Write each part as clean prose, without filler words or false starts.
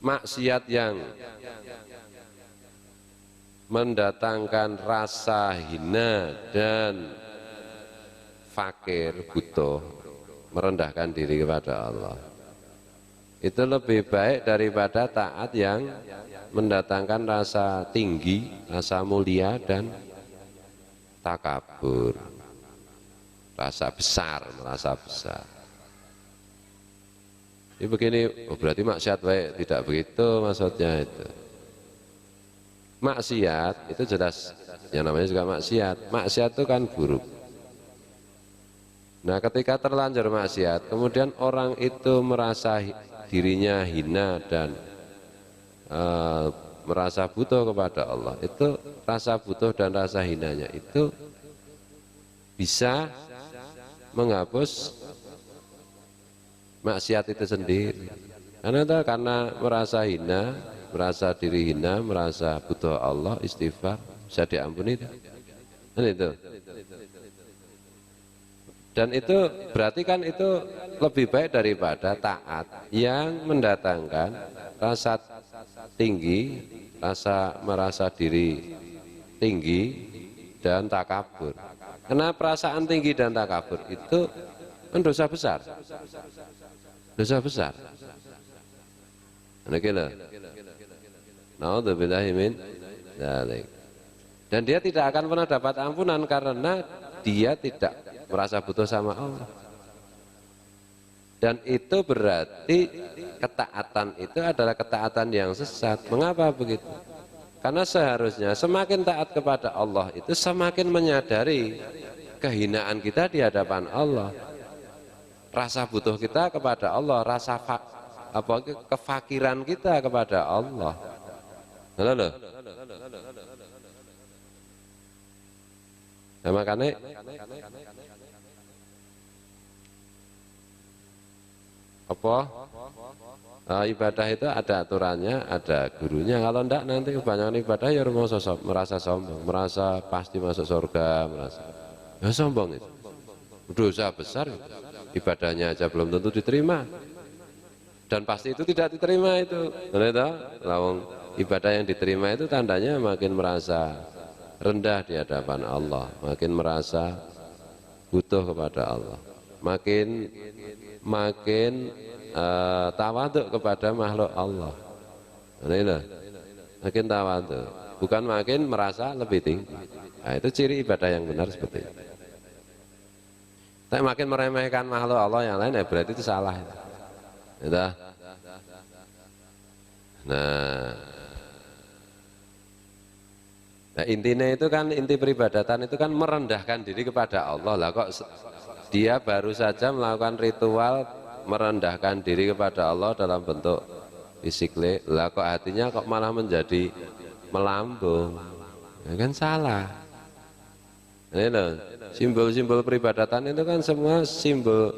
maksiat yang mendatangkan rasa hina dan fakir, butuh, merendahkan diri kepada Allah, itu lebih baik daripada taat yang mendatangkan rasa tinggi, rasa mulia dan takabur, rasa besar, merasa besar. Ini begini, oh berarti maksiat baik, tidak begitu maksudnya itu. Maksiat itu jelas, yang namanya juga maksiat. Maksiat itu kan buruk. Nah ketika terlanjur maksiat, kemudian orang itu merasa dirinya hina dan merasa butuh kepada Allah, itu rasa butuh dan rasa hinanya itu bisa menghapus maksiat itu sendiri. Karena merasa hina, merasa diri hina, merasa butuh Allah, istighfar, bisa diampuni. Dan itu. Dan itu berarti kan itu lebih baik daripada taat yang mendatangkan rasa tinggi, rasa merasa diri tinggi dan takabur. Karena perasaan tinggi dan takabur itu kan dosa besar. Dosa besar. Naudzubillahi min dzalik. Dan dia tidak akan pernah dapat ampunan karena dia tidak merasa butuh sama Allah. Dan itu berarti ketaatan itu adalah ketaatan yang sesat. Mengapa begitu? Karena seharusnya semakin taat kepada Allah itu semakin menyadari kehinaan kita di hadapan Allah, rasa butuh kita kepada Allah, rasa kefakiran kita kepada Allah. Halo. Nah, makanya ibadah itu ada aturannya, ada gurunya. Kalau enggak nanti kebanyakan ibadah ya merasa sombong, merasa pasti masuk surga, merasa ya sombong itu. Dosa besar itu. Ibadahnya aja belum tentu diterima. Dan pasti itu tidak diterima itu. Lawang ibadah yang diterima itu tandanya makin merasa rendah di hadapan Allah, makin merasa butuh kepada Allah, makin tawaduk kepada makhluk Allah. Makin tawaduk, bukan makin merasa lebih tinggi. Nah, itu ciri ibadah yang benar seperti itu. Tapi makin meremehkan makhluk Allah yang lain, berarti itu salah. Nah, intinya itu kan, inti peribadatan itu kan merendahkan diri kepada Allah. Lah kok dia baru saja melakukan ritual merendahkan diri kepada Allah dalam bentuk fisik, lah kok hatinya kok malah menjadi melambung, ya kan salah. Ini loh, simbol-simbol peribadatan itu kan semua simbol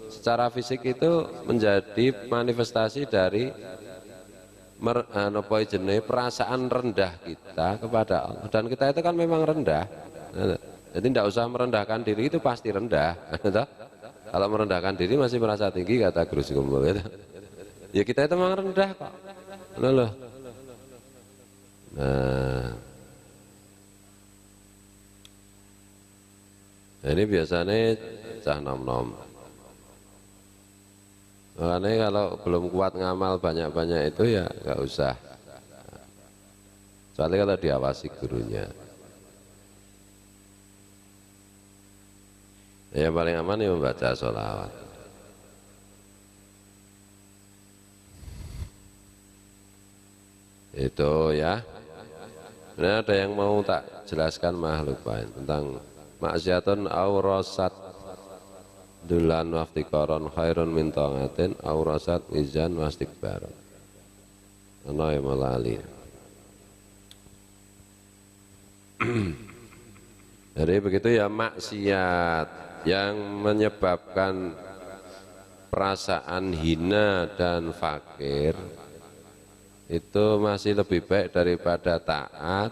secara fisik itu menjadi manifestasi dari perasaan rendah kita kepada Allah. Dan kita itu kan memang rendah. Jadi tidak usah merendahkan diri, itu pasti rendah. Kalau merendahkan diri masih merasa tinggi, kata Guru Sikumbul. Ya kita itu memang rendah kok. Loh. Nah, ini biasanya cah nom-nom. Makanya kalau belum kuat ngamal banyak-banyak itu ya nggak usah. Soalnya kalau diawasi gurunya. Ya paling aman ya membaca sholawat. Itu ya. Nah, ada yang mau tak jelaskan makhluk lain tentang maksiatun aurasat dulan waftikoron khairun min ta'atin aurasat izan wastikbaron. Ana yang melali. Jadi begitu ya, maksiat yang menyebabkan perasaan hina dan fakir itu masih lebih baik daripada taat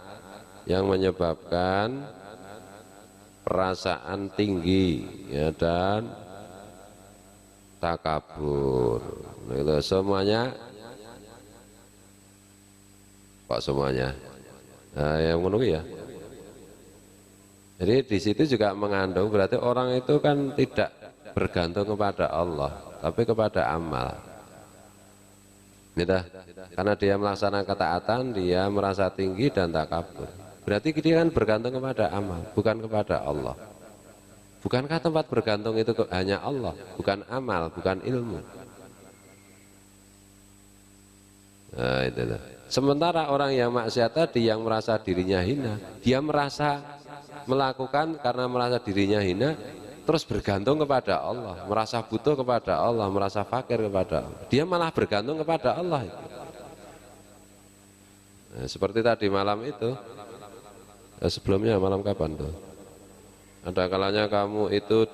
yang menyebabkan perasaan tinggi ya, dan takabur. Itu semuanya kok semuanya. Nah, yang menunggu ya. Jadi di situ juga mengandung berarti orang itu kan tidak bergantung kepada Allah, tapi kepada amal. Gitu. Karena dia melaksanakan ketaatan, dia merasa tinggi dan takabur. Berarti dia kan bergantung kepada amal, bukan kepada Allah. Bukankah tempat bergantung itu hanya Allah, bukan amal, bukan ilmu? Nah, itu loh. Sementara orang yang maksiat tadi yang merasa dirinya hina, dia merasa melakukan karena merasa dirinya hina, terus bergantung kepada Allah, merasa butuh kepada Allah, merasa fakir kepada Allah. Dia malah bergantung kepada Allah. Nah, seperti tadi malam itu, sebelumnya malam kapan tuh? Ada kalanya kamu itu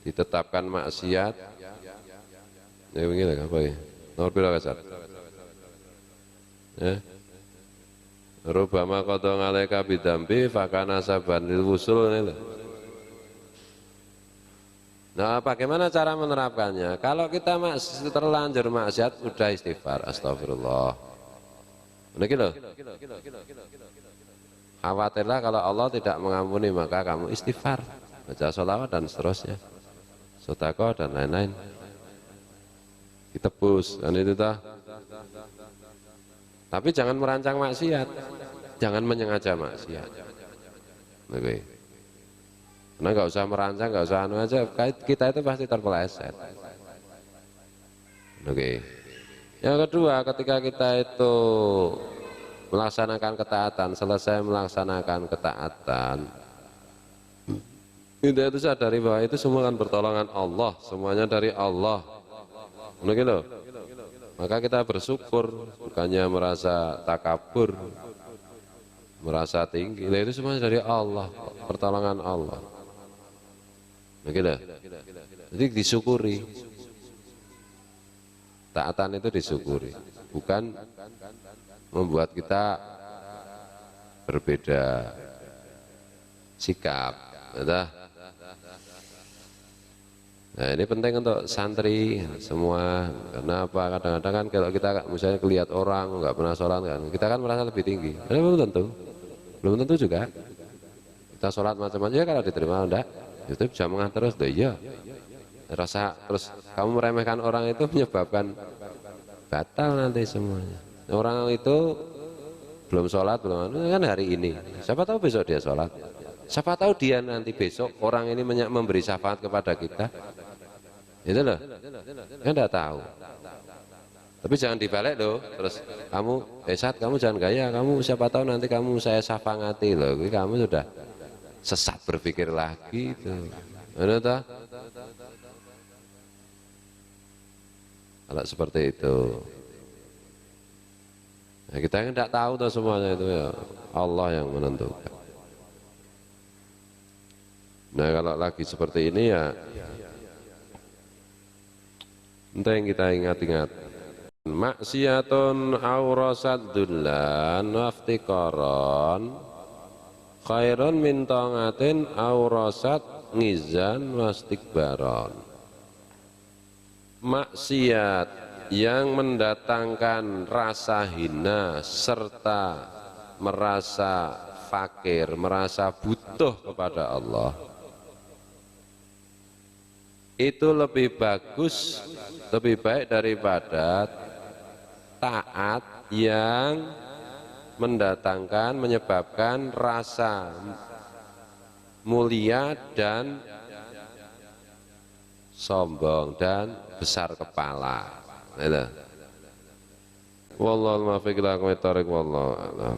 ditetapkan maksiat, ya begini apa ya? Nomor pira kasar? Ya. Rubama qadha alaika bidambi fakana saban lil wusul ini. Nah, bagaimana cara menerapkannya? Kalau kita terlanjur maksiat, udah istighfar, astagfirullah. Begitu loh. Khawatirlah kalau Allah tidak mengampuni, maka kamu istighfar, baca sholawat dan seterusnya, sedekah dan lain-lain. Ditebus, kan itu dah. Tapi jangan merancang maksiat, jangan menyengaja maksiat. Oke. Karena nggak usah merancang, nggak usah anu aja, kita itu pasti terpeleset. Oke. Yang kedua, ketika kita itu melaksanakan ketaatan, selesai melaksanakan ketaatan, kita itu sadari bahwa itu semua kan pertolongan Allah, semuanya dari Allah. Begitu loh. Maka kita bersyukur, bukannya merasa takabur, merasa tinggi. Nah, itu semua dari Allah, pertolongan Allah. Begitu. Jadi disyukuri. Taatan itu disyukuri, bukan membuat kita berbeda sikap. Nah, ini penting untuk santri semua. Karena apa? Kadang-kadang kan kalau kita misalnya lihat orang nggak pernah sholat kan, kita kan merasa lebih tinggi. Belum tentu juga. Kita sholat macam-macam ya, kalau diterima enggak, itu jamaah terus, deh ya. Rasa terus kamu meremehkan orang itu menyebabkan batal nanti semuanya. Orang itu belum sholat, kan hari ini. Siapa tahu besok dia sholat. Siapa tahu dia nanti besok orang ini memberi syafaat kepada kita. Itu loh, kan enggak tahu. Tapi jangan dibalik loh. Terus kamu, saat kamu jangan gaya. Kamu siapa tahu nanti kamu saya syafaati loh. Kamu sudah sesat berpikir lagi itu. Ada tak? Kalau seperti itu. Nah, kita kan tidak tahu tuh semuanya itu ya. Allah yang menentukan. Nah, kalau lagi seperti ini ya penting kita ingat-ingat. Maksiatun aurasat dullan waftiqaron khairun min ta'atin aurasat ngizan wastikbaron. Maksiat yang mendatangkan rasa hina serta merasa fakir, merasa butuh kepada Allah, itu lebih bagus, lebih baik daripada taat yang mendatangkan, menyebabkan rasa mulia dan sombong dan besar kepala. Itu. Wallahu a'lam bishawab. Wallahu a'lam.